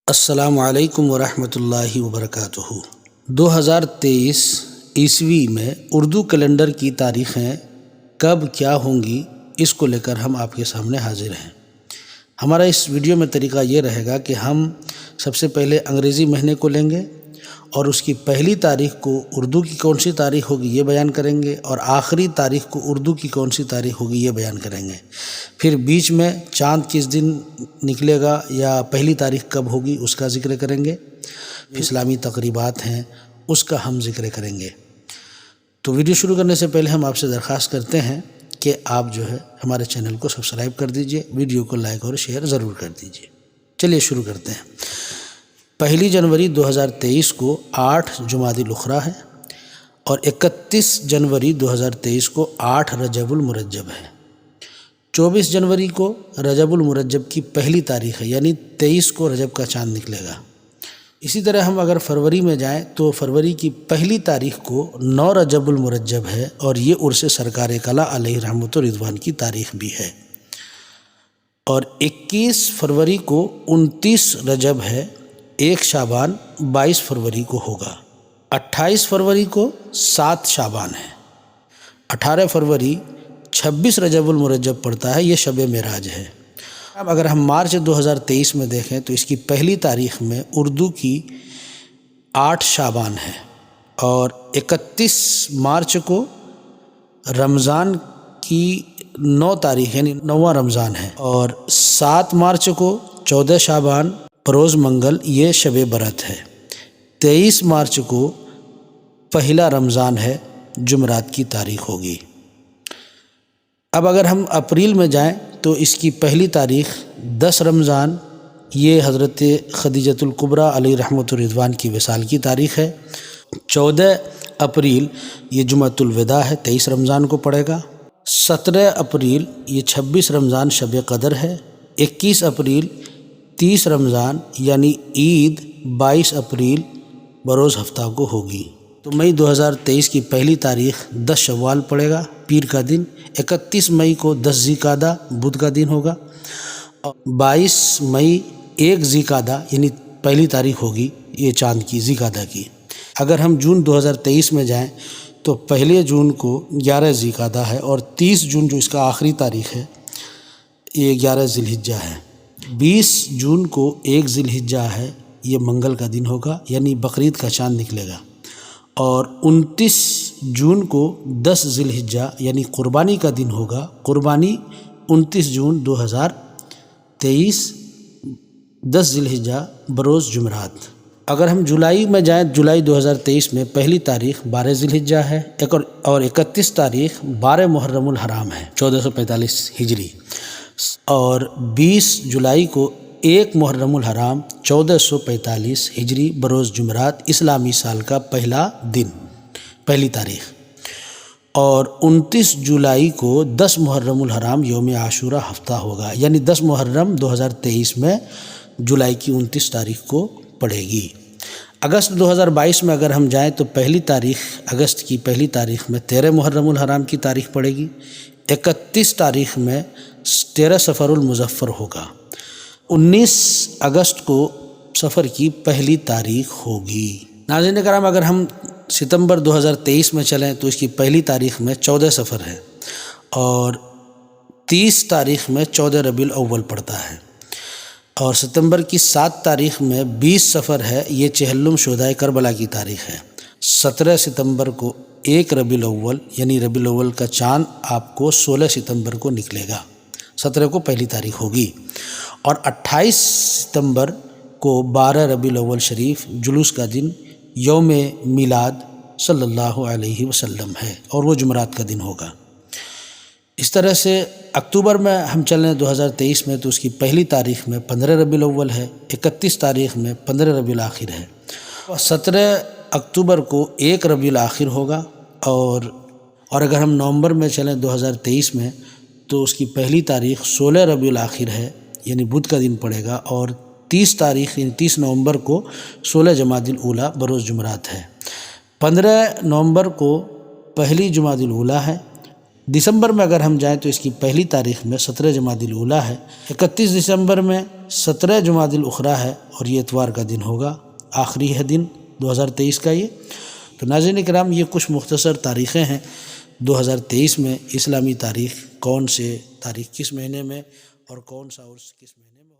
السلام علیکم ورحمۃ اللہ وبرکاتہ۔ 2023 عیسوی میں اردو کیلنڈر کی تاریخیں کب کیا ہوں گی، اس کو لے کر ہم آپ کے سامنے حاضر ہیں۔ ہمارا اس ویڈیو میں طریقہ یہ رہے گا کہ ہم سب سے پہلے انگریزی مہینے کو لیں گے اور اس کی پہلی تاریخ کو اردو کی کون سی تاریخ ہوگی یہ بیان کریں گے، اور آخری تاریخ کو اردو کی کون سی تاریخ ہوگی یہ بیان کریں گے۔ پھر بیچ میں چاند کس دن نکلے گا یا پہلی تاریخ کب ہوگی اس کا ذکر کریں گے۔ اسلامی تقریبات ہیں اس کا ہم ذکر کریں گے۔ تو ویڈیو شروع کرنے سے پہلے ہم آپ سے درخواست کرتے ہیں کہ آپ ہمارے چینل کو سبسکرائب کر دیجئے، ویڈیو کو لائک اور شیئر ضرور کر دیجئے۔ چلیے شروع کرتے ہیں۔ 1 جنوری 2023 کو 8 جمادی الاخری ہے اور 31 جنوری 2023 کو 8 رجب المرجب ہے۔ 24 جنوری کو رجب المرجب کی پہلی تاریخ ہے، یعنی 23 کو رجب کا چاند نکلے گا۔ اسی طرح ہم اگر فروری میں جائیں تو فروری کی پہلی تاریخ کو 9 رجب المرجب ہے اور یہ عرس سرکار کلا علیہ رحمت و رضوان کی تاریخ بھی ہے۔ اور 21 فروری کو 29 رجب ہے، 1 شعبان 22 فروری کو ہوگا۔ 28 فروری کو 7 شعبان ہے۔ 18 فروری 26 رجب المرجب پڑتا ہے، یہ شب معراج ہے۔ اب اگر ہم مارچ 2023 میں دیکھیں تو اس کی پہلی تاریخ میں اردو کی 8 شعبان ہے اور 31 مارچ کو رمضان کی 9 تاریخ یعنی 9واں رمضان ہے، اور 7 مارچ کو 14 شعبان بروز منگل یہ شب برات ہے۔ 23 مارچ کو پہلا رمضان ہے، جمعرات کی تاریخ ہوگی۔ اب اگر ہم اپریل میں جائیں تو اس کی پہلی تاریخ 10 رمضان یہ حضرت خدیجۃ الکبریٰ علیہ رحمت الرضوان کی وصال کی تاریخ ہے۔ 14 اپریل یہ جمعۃ الوداع ہے، 23 رمضان کو پڑے گا۔ 17 اپریل یہ 26 رمضان شب قدر ہے۔ 21 اپریل 30 رمضان یعنی عید 22 اپریل بروز ہفتہ کو ہوگی۔ تو مئی 2023 کی پہلی تاریخ 10 شوال پڑے گا، پیر کا دن۔ 31 مئی کو 10 ذی القعدہ بدھ کا دن ہوگا۔ 22 مئی 1 ذی القعدہ یعنی پہلی تاریخ ہوگی یہ چاند کی ذی القعدہ کی۔ اگر ہم جون 2023 میں جائیں تو 1 جون کو 11 ذی القعدہ ہے اور 30 جون جو اس کا آخری تاریخ ہے یہ 11 ذی الحجہ ہے۔ 20 جون کو 1 ذی الحجہ ہے، یہ منگل کا دن ہوگا یعنی بقرعید کا چاند نکلے گا۔ اور 29 جون کو 10 ذی الحجہ یعنی قربانی کا دن ہوگا۔ قربانی 29 جون 2023 10 ذی الحجہ بروز جمعرات۔ اگر ہم جولائی میں جائیں، جولائی 2023 میں پہلی تاریخ 12 ذی الحجہ ہے اور 31 تاریخ 12 محرم الحرام ہے 1445 ہجری، اور 20 جولائی کو 1 محرم الحرام 1445 ہجری بروز جمعرات اسلامی سال کا پہلا دن، پہلی تاریخ۔ اور 29 جولائی کو 10 محرم الحرام یوم عاشورہ ہفتہ ہوگا، یعنی 10 محرم 2023 میں جولائی کی 29 تاریخ کو پڑے گی۔ اگست 2022 میں اگر ہم جائیں تو پہلی تاریخ اگست کی پہلی تاریخ میں 13 محرم الحرام کی تاریخ پڑے گی۔ 31 تاریخ میں 13 صفر المظفر ہوگا۔ 19 اگست کو صفر کی پہلی تاریخ ہوگی۔ ناظرین کرام، اگر ہم ستمبر 2023 میں چلیں تو اس کی پہلی تاریخ میں 14 صفر ہے اور 30 تاریخ میں 14 ربیع الاول پڑتا ہے، اور ستمبر کی 7 تاریخ میں 20 صفر ہے، یہ چہلم شہدائے کربلا کی تاریخ ہے۔ 17 ستمبر کو 1 ربیع الاول یعنی ربیع الاول کا چاند آپ کو 16 ستمبر کو نکلے گا، 17 کو پہلی تاریخ ہوگی۔ اور 28 ستمبر کو 12 ربیع الاول شریف جلوس کا دن یوم میلاد صلی اللہ علیہ وسلم ہے اور وہ جمعرات کا دن ہوگا۔ اس طرح سے اکتوبر میں ہم چلیں 2023 میں تو اس کی پہلی تاریخ میں 15 ربیع الاول ہے، 31 تاریخ میں 15 ربیع الاخر ہے، 17 اکتوبر کو 1 ربیع الاخر ہوگا۔ اور اگر ہم نومبر میں چلیں 2023 میں تو اس کی پہلی تاریخ 16 ربیع الاخر ہے یعنی بدھ کا دن پڑے گا، اور 30 تاریخ یعنی 30 نومبر کو 16 جمادی الاولیٰ بروز جمعرات ہے۔ 15 نومبر کو پہلی جمادی الاولیٰ ہے دسمبر میں اگر ہم جائیں تو اس کی پہلی تاریخ میں 17 جمادی الاولیٰ ہے، 31 دسمبر میں 17 جمادی الاخری ہے اور یہ اتوار کا دن ہوگا، آخری ہے دن 2023 کا یہ۔ تو ناظرین کرام، یہ کچھ مختصر تاریخیں ہیں 2023 میں۔ اسلامی تاریخ کون سے تاریخ کس مہینے میں اور کون سا عرس کس مہینے میں